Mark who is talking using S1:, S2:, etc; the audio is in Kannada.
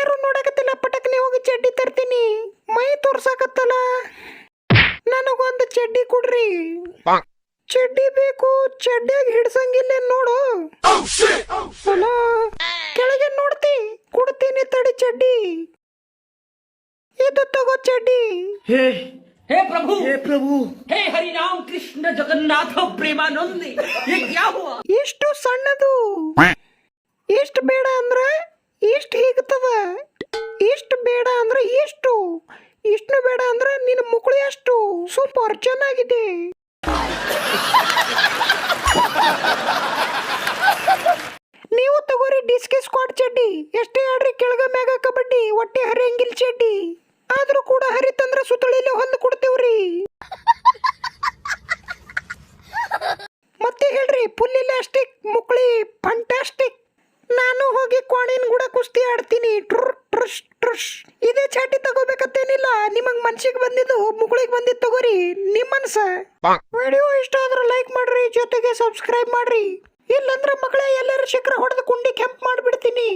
S1: ಯಾರು ನೋಡಕತ್ತಿಲ್ಲ, ಪಟಕ್ನೆ ಹೋಗಿ ಚಡ್ಡಿ ತರ್ತೀನಿ. ಮೈ ತೋರ್ಸಾಕತ್ತಲ್ಲ, ನನಗೊಂದು ಚಡ್ಡಿ ಕೊಡ್ರಿ. ಚಡ್ಡಿ ಬೇಕು, ಚಡ್ಡಿಯಾಗಿ ಹಿಡ್ಸಂಗಿಲ್ಲ ನೋಡು. ಅಲ್ಲ, ಕೆಳಗೆ ನೋಡ್ತಿ, ಕೊಡ್ತೀನಿ ತಡಿ ಚಡ್ಡಿ. ಇದು ತಗೋ ಚಡ್ಡಿ.
S2: हे प्रभु, हे प्रभु, हे हरि राम कृष्ण जगन्नाथ प्रेमानंद, ये क्या हुआ?
S1: ಎಷ್ಟು ಸಣ್ಣದು, ಎಷ್ಟು ಬೇಡ ಅಂದ್ರೆ ಎಷ್ಟು ಹೀಗ್ತದ, ಎಷ್ಟು ಬೇಡ ಅಂದ್ರೆ ಎಷ್ಟು, ಇಷ್ಟು ಬೇಡ ಅಂದ್ರೆ ನಿನ್ನ ಮುಕುಳಿ ಅಷ್ಟು. ಸೂಪರ್ ಚೆನ್ನಾಗಿದೆ. ನೀವು ತಗೋರಿ ಡಿಸ್ಕೆ ಸ್ಕ್ವಾಡ್ ಚಡ್ಡಿ. ಎಷ್ಟೇ ಆಡ್ರಿ ಕೆಳಗ ಮ್ಯಾಗ ಕಬಡ್ಡಿ, ಹೊಟ್ಟೆ ಹರಿಯಂಗಿಲ್ ಚಡ್ಡಿ. ಆದ್ರೂ ಕೂಡ ಹರಿತಂದ್ರ ಸುತ್ತಳಿಲೆ ಹೊಲ್ದು ಕೊಡ್ತೇವ್ರಿ. ಮತ್ತೆ ಹೇಳ್ರಿ, ಫುಲ್ ಇಲಾಸ್ಟಿಕ್ ಮುಕ್ಳಿ ಫಂಟಾಸ್ಟಿಕ್. ನಾನು ಹೋಗಿ ಕೋಣಿನ ಕೂಡ ಕುಸ್ತಿ ಆಡ್ತೀನಿ. ಟ್ರಶ್ ಟ್ರಶ್. ಇದೇ ಚಾಟಿ ತಗೋಬೇಕತ್ತೇನಿಲ್ಲ, ನಿಮಗ್ ಮನ್ಸಿಗೆ ಬಂದಿದ್ದು ಮುಕ್ಳಿಗೆ ಬಂದಿದ್ದು ತಗೋರಿ, ನಿಮ್ಮ ಮನ್ಸ. ವಿಡಿಯೋ ಇಷ್ಟ ಆದ್ರೆ ಲೈಕ್ ಮಾಡ್ರಿ, ಜೊತೆಗೆ ಸಬ್ಸ್ಕ್ರೈಬ್ ಮಾಡ್ರಿ. ಇಲ್ಲಂದ್ರೆ ಮಕ್ಕಳೇ ಎಲ್ಲರೂ ಶಿಖರ ಹೊಡೆದು ಕುಂಡಿ ಕೆಂಪ್ ಮಾಡ್ಬಿಡ್ತೀನಿ.